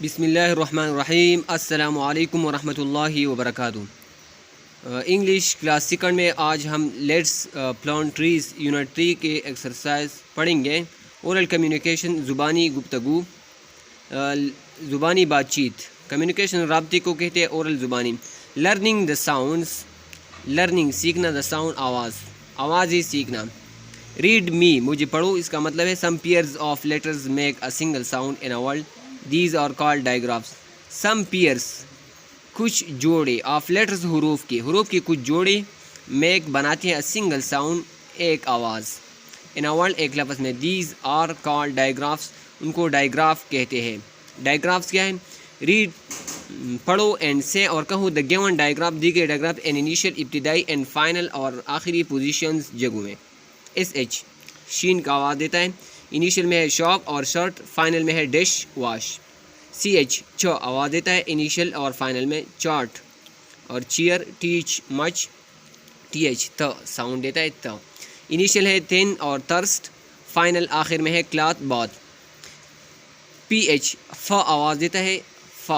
بسم اللہ الرحمن الرحیم السلام علیکم ورحمۃ اللہ وبرکاتہ۔ انگلش کلاس سیکنڈ میں آج ہم لیٹس پلانٹ ٹریز یونٹ 3 کے ایکسرسائز پڑھیں گے۔ اورل کمیونیکیشن زبانی گفتگو، زبانی بات چیت۔ کمیونیکیشن رابطے کو کہتے ہیں اورل زبانی۔ لرننگ دا ساؤنڈس، لرننگ سیکھنا، دا ساؤنڈ آواز، آواز ہی سیکھنا۔ ریڈ می مجھے پڑھو، اس کا مطلب ہے some pairs of letters make a single sound in a word, these are called digraphs. Some pairs کچھ جوڑے، آف لیٹرز حروف کے کچھ جوڑے، میک بناتے ہیں، سنگل ساؤنڈ ایک آواز، ان اے ورڈ ایک لفظ میں، دیز آر کالڈ ڈائیگرافس ان کو ڈائیگراف کہتے ہیں۔ ڈائیگرافس کیا ہے؟ ریڈ پڑھو اینڈ سے اور کہو دا گیون ڈائیگراف، دی گئی ڈائیگراف ان انیشیل ابتدائی اینڈ فائنل اور آخری پوزیشنز جگہوں میں۔ ایس ایچ شین کا آواز دیتا ہے، انیشیل میں ہے شاپ اور شرٹ، فائنل میں ہے ڈش واش۔ سی ایچ چ آواز دیتا ہے، انیشیل اور فائنل میں چارٹ اور چیئر، ٹیچ مچ۔ ٹی ایچ ت ساؤنڈ دیتا ہے، ت انیشیل ہے تھن اور ترسٹ، فائنل آخر میں ہے کلاتھ بات۔ پی ایچ ف آواز دیتا ہے، ف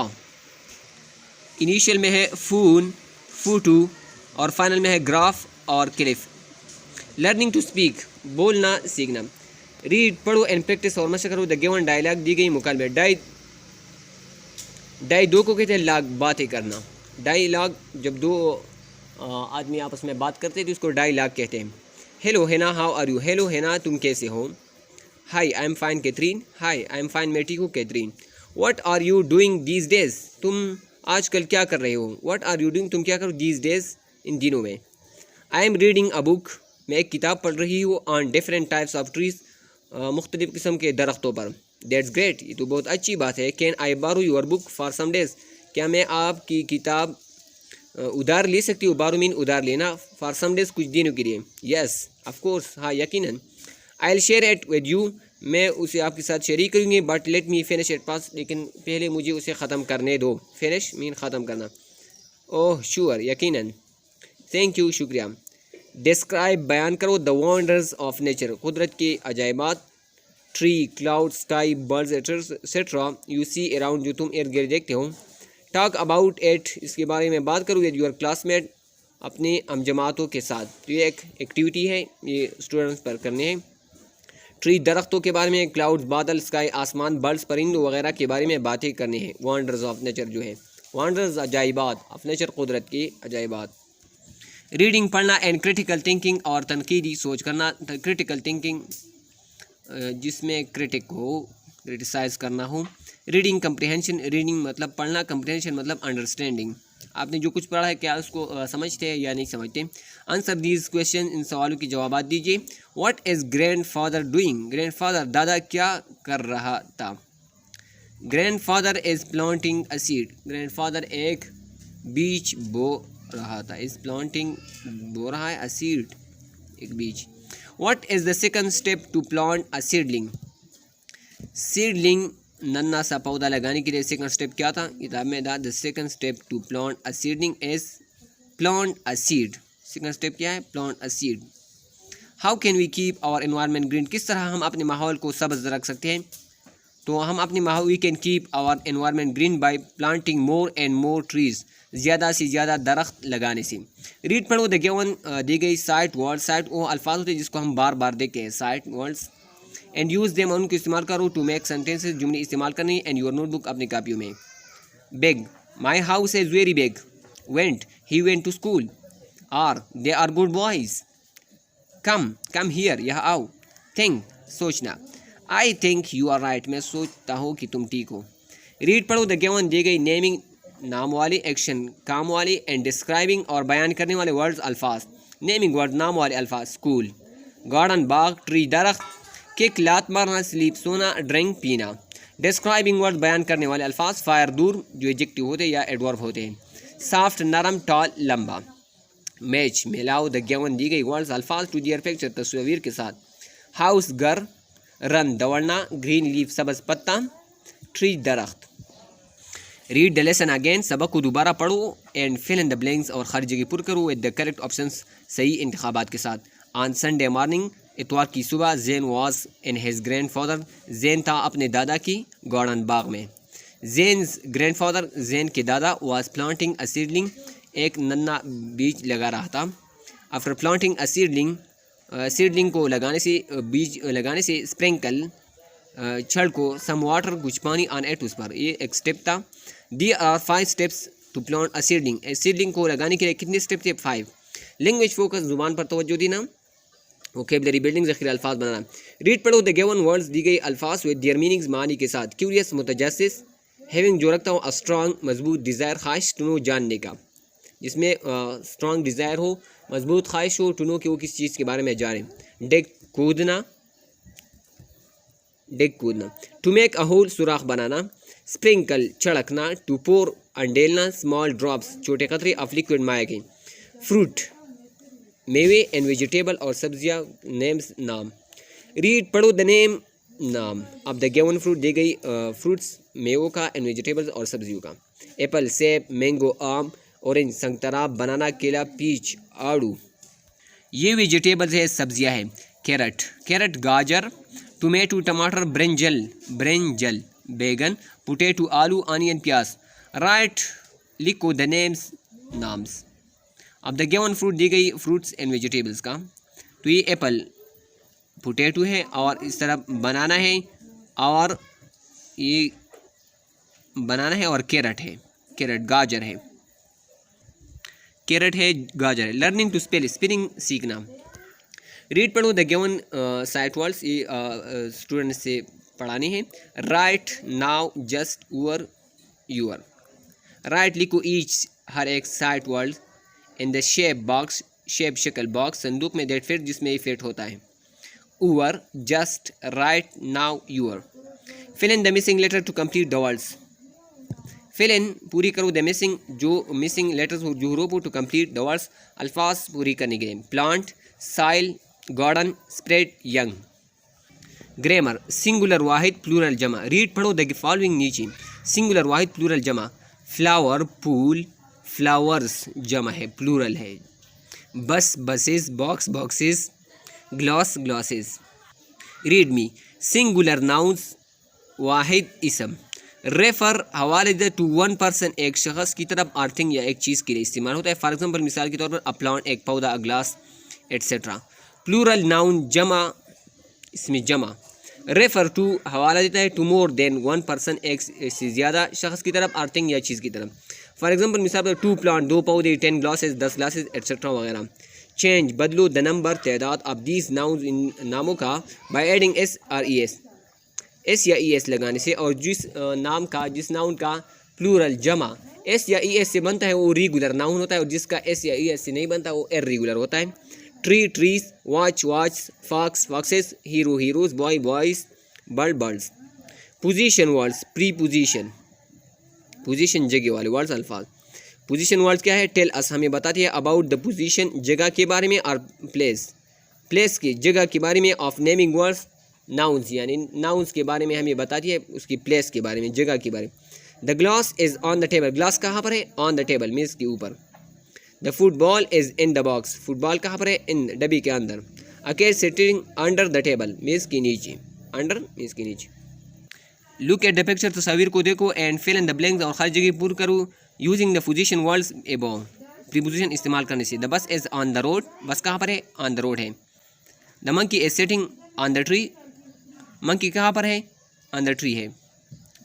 انیشیل میں ہے فون، فوٹو اور فائنل میں ہے گراف اور کلف۔ لرننگ ٹو اسپیک بولنا سیکھنا۔ ریڈ پڑھو اینڈ پریکٹس اور مشق کرو دا گیون ڈائلاگ، دی گئی مکالمے۔ ڈائی دو کو کہتے ہیں لاگ، باتیں کرنا۔ ڈائیلاگ جب دو آدمی آپس میں بات کرتے ہیں تو اس کو ڈائیلاگ کہتے ہیں۔ Hello Hina, how are you? Hello Hina, تم کیسے ہو؟ Hi I am fine Catherine, hi I am fine, میں ٹھیک ہوں Catherine. What are you doing these days? تم آج کل کیا کر رہے ہو؟ واٹ آر یو ڈوئنگ، تم کیا کرو دیز ڈیز، ان دنوں میں۔ آئی ایم ریڈنگ اے بک، میں ایک کتاب پڑھ رہی ہوں، on different types of trees, مختلف قسم کے درختوں پر۔ دیٹس گریٹ، یہ تو بہت اچھی بات ہے۔ Can I borrow your book for some days, کیا میں آپ کی کتاب ادھار لے سکتی ہوں؟ بارو مین ادھار لینا، فار سم ڈیز کچھ دنوں کے لیے۔ یس آف کورس، ہاں یقیناً۔ I will share it with you, میں اسے آپ کے ساتھ شیئر کروں گی، but let me finish it first, لیکن پہلے مجھے اسے ختم کرنے دو۔ فنش مین ختم کرنا۔ اوہ شیور، یقیناً۔ تھینک یو، شکریہ۔ ڈسکرائب بیان کرو دا ونڈرز آف نیچر، قدرت کے عجائبات۔ Tree, cloud, sky, birds etcetera you see around, جو تم ارد گرد دیکھتے ہو۔ ٹاک اباؤٹ ایٹ، اس کے بارے میں بات کرو ود یور کلاس میٹ، اپنے ہم جماعتوں کے ساتھ۔ یہ ایک ایکٹیویٹی ہے، یہ اسٹوڈنٹس پر کرنے ہیں۔ ٹری درختوں کے بارے میں، کلاؤڈز بادل، اسکائی آسمان، برڈز پرندوں وغیرہ کے بارے میں باتیں کرنی ہیں۔ وانڈرز آف نیچر جو ہے، وانڈرز عجائبات آف نیچر، قدرت کے عجائبات۔ ریڈنگ پڑھنا اینڈ کریٹیکل تھنکنگ اور تنقیدی سوچ کرنا۔ کریٹیکل تھنکنگ جس میں کرٹک ہو، کرٹیسائز کرنا ہو۔ ریڈنگ کمپریہنشن، ریڈنگ مطلب پڑھنا، کمپریہنشن مطلب انڈرسٹینڈنگ، آپ نے جو کچھ پڑھا ہے کیا اس کو سمجھتے ہیں یا نہیں سمجھتے۔ آنسر دیز کویشچن، ان سوالوں کے جوابات دیجیے۔ What is grandfather doing, grandfather دادا کیا کر رہا تھا۔ Grandfather is planting a seed, grandfather ایک بیج بو رہا تھا، از پلانٹنگ بو رہا ہے، اے سیڈ ایک بیج۔ What is the second step to plant a seedling, seedling ننا سا پودا لگانے کے لیے سیکنڈ اسٹیپ کیا تھا کتاب میں؟ The second step to plant a seedling is plant a seed, second step کیا ہے؟ Plant a seed. How can we keep our environment green, کس طرح ہم اپنے ماحول کو سبز رکھ سکتے ہیں؟ تو ہم اپنے ماحول، we can keep our environment green by planting more and more trees, زیادہ سے زیادہ درخت لگانے سے۔ ریڈ پڑھو دا گیون، دی گئی سائٹ ورڈ، سائٹ وہ الفاظ ہوتے ہیں جس کو ہم بار بار دیکھتے ہیں، sight words, and use them, ان کو استعمال کرو، ٹو میک سینٹینسز، جملے استعمال کرنی، اینڈ یور نوٹ بک، اپنی کاپیوں میں۔ Big, my house is very big. Went, he went to school. Are, they are good boys. Come here, یہاں آؤ۔ تھنک، سوچنا۔ I think you are right, میں سوچتا ہوں کہ تم ٹھیک ہو۔ ریڈ پڑھو دا گیون، دی گئی نیمنگ نام والے، ایکشن کام والے، اینڈ ڈسکرائبنگ اور بیان کرنے والے ورڈز الفاظ۔ نیمنگ ورڈ نام والے الفاظ، اسکول، گارڈن باغ، ٹری درخت، کک لات مارنا، سلیپ سونا، ڈرنک پینا۔ ڈسکرائبنگ ورڈ بیان کرنے والے الفاظ، فائر دور جو ایڈجیکٹیو ہوتے ہیں یا ایڈورب ہوتے ہیں۔ سافٹ نرم، ٹال لمبا۔ میچ ملاؤ دا گیون، دی گئی ورڈز الفاظ ٹو دیئر پکچر تصویر کے ساتھ۔ ہاؤس گھر، رن دوڑنا، گرین لیف سبز پتا، ٹری درخت۔ ریڈ دا لیسن اگین، سبق کو دوبارہ پڑھو، and full in the blanks اور خالی جگہ پر کرو ود دا کریکٹ آپشنس، صحیح انتخابات کے ساتھ۔ آن سنڈے مارننگ، اتوار کی صبح، Zain was in his grandfather, Zain تھا اپنے دادا کی گارڈن باغ میں۔ زین's grandfather, زین کے دادا was planting a seedling, ایک ننا بیج لگا رہا تھا. after planting a seedling کو لگانے سے بیج لگانے سے sprinkle چھڑکو some water کچھ پانی on it اس پر. یہ ایک سٹیپ تھا. there are 5 steps to plant a seedling. seedling کو لگانے کے لیے کتنے سٹیپ تھے؟ 5. لینگویج فوکس، زبان پر توجہ دینا. ووکیبلری بلڈنگ، ذخیرہ الفاظ بنانا. ریڈ پڑھو the given words، دی گئی الفاظ with their meanings معنی کے ساتھ. curious متجسس، having جو رکھتا ہوں a strong مضبوط، desire خواہش، to know جاننے کا، جس میں strong desire ہو، مضبوط خواہش ہو to know کہ وہ کس چیز کے بارے میں جانیں. dig کودنا، to make a hole سوراخ بنانا. sprinkle چھڑکنا. to pour انڈیلنا. small drops چھوٹے قطرے of liquid مائع کے. fruit میوے اینڈ ویجیٹیبل اور سبزیاں. نیمز نام. ریڈ پڑھو the name نام اب the given fruit دی گئی فروٹس میووں کا اینڈ ویجیٹیبلز اور سبزیوں کا. ایپل سیب، مینگو آم، اورنج سنگترا، بنانا کیلا، پیچ آڑو. یہ ویجیٹیبلز ہے، سبزیاں ہیں. کیرٹ گاجر، ٹومیٹو ٹماٹر، برنجل بیگن، پوٹیٹو آلو، آنین پیاز. رائٹ لکھو the names نامز. اب the given fruit دی گئی فروٹس اینڈ ویجیٹیبلس کا. تو یہ ایپل پوٹیٹو ہے، اور اس طرح بنانا ہے، اور یہ بنانا ہے، اور کیرٹ گاجر ہے. لرننگ ٹو اسپیل، اسپیلنگ سیکھنا. ریڈ پڑھو the given سائٹ ورڈس، یہ اسٹوڈنٹ سے پڑھانی ہے. Right now just your. Write لکھو ایچ ہر ایک sight word in the shape box, shape شکل، باکس صندوق میں، دیٹ فٹ جس میں یہ فٹ ہوتا ہے. Over just right now your. Fill in the missing letter to complete the words. Fill in پوری کرو دا مسنگ جو مسنگ لیٹرز ہو، جو حروف ہو، ٹو کمپلیٹ دا ورڈس الفاظ پوری کرنے کے لیے. Plant, soil, garden, spread, young. Grammar singular واحد، پلورل جمع. ریڈ پڑھو دا فالوئنگ نیچے. سنگولر واحد، پلورل جمع. فلاور پھول، فلاورز جمع ہے، پلورل ہے. Bus buses, box boxes, glass glasses. Red می سنگولر ناؤنز واحد اسم. ریفر حوالے دے ٹو ون پرسن ایک شخص کی طرف، اور تھنگ یا ایک چیز کے لیے استعمال ہوتا ہے. فار ایگزامپل مثال کے طور پر اے پلانٹ ایک پودا، a glass etcetera. Plural noun جمع، اس میں جمع. ریفر ٹو حوالہ دیتا ہے to more than one person ایک سے زیادہ شخص کی طرف، اور تھنگ یا چیز کی طرف. فار ایگزامپل مثال پر 2 پلانٹ 2 پودے، 10 گلاسز 10 گلاسز ایٹسیٹرا وغیرہ. چینج بدلو دا نمبر تعداد آف دیز ناؤنز ان ناموں کا بائی ایڈنگ ایس اور ای ایس، ایس یا ای ایس لگانے سے. اور جس نام کا، جس ناؤن کا پلورل جمع ایس یا ای ایس سے بنتا ہے وہ ریگولر ناؤن ہوتا ہے، اور جس کا ایس یا ای ایس سے نہیں بنتا وہ ارریگولر ہوتا ہے. Tree trees, watch watches, fox foxes, hero heroes, boy boys, bird birds. Position words preposition جگہ والے ورڈز الفاظ. پوزیشن ورڈز کیا ہے؟ ٹیل اس ہمیں بتاتی ہے اباؤٹ دا پوزیشن جگہ کے بارے میں، اور پلیس کی جگہ کے بارے میں. آف نیمنگ ورڈز ناؤنز یعنی ناؤنز کے بارے میں ہمیں بتاتی ہے اس کی پلیس کے بارے میں، جگہ کے بارے میں. The glass is on the table, glass کہاں پر ہے؟ آن دا ٹیبل میز کے اوپر. The football is in the box, football کہاں پر ہے؟ ان ڈبی کے اندر. A cat sitting under the table, میز کے نیچے، انڈر میز کے نیچے. لک ایٹ دا پکچر، تصاویر کو دیکھو. And full in the blanks اور خالی جگہ پور کرو using the position words above, preposition استعمال کرنے سے. دا بس از آن دا روڈ، بس کہاں پر ہے؟ آن دا روڈ ہے. دا منکی is sitting on the tree, منکی کہاں پر ہے؟ آن دا ٹری ہے،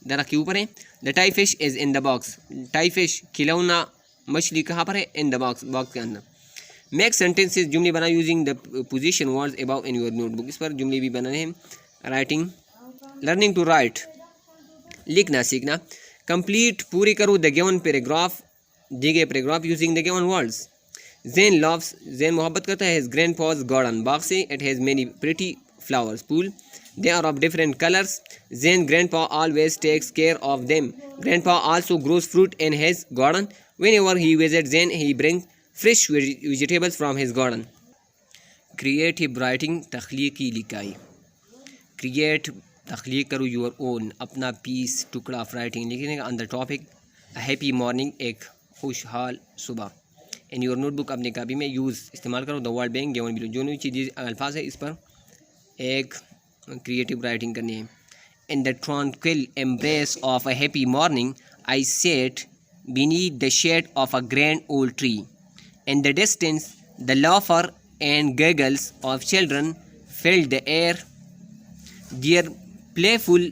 درخت کے اوپر ہے. The toy fish is in the box, toy fish کھلونا مچھلی کہاں پر ہے؟ ان دا باکس، باکس کے اندر. میک سینٹینسز جملے بنا using the position words above in your notebook, اس پر جملے بھی بنانے ہیں. رائٹنگ لرننگ ٹو رائٹ، لکھنا سیکھنا. کمپلیٹ پوری کرو دا گیون پیراگراف، دی گئے paragraph using the given words. Zain loves, Zain محبت کرتا ہے ہز گرینڈ پاز گارڈن، باغ سے. It has many pretty flowers, پھول. They are of different colors. Zane's grandpa always takes care of them. Grandpa also grows fruit in his garden. Whenever he visits Zane, he brings fresh vegetables from his garden. Creative writing، تخلیقی لکھائی. Create تخلیق کرو your own، اپنا پیس ٹکڑا of writing لکھنے کا. under topic a happy morning، ایک خوشحال صبح. in your notebook، اپنے کاپی میں. use استعمال کرو the word being given below، جو چیز الفاظ ہے اس پر ایک کریٹیو رائٹنگ کرنی ہے. In the tranquil embrace of a happy morning, I sat beneath the shade of a grand old tree. In the distance, the laughter and giggles of children filled the air. Their playful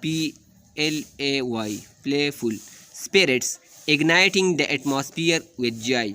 PLAY playful spirits igniting the atmosphere with joy.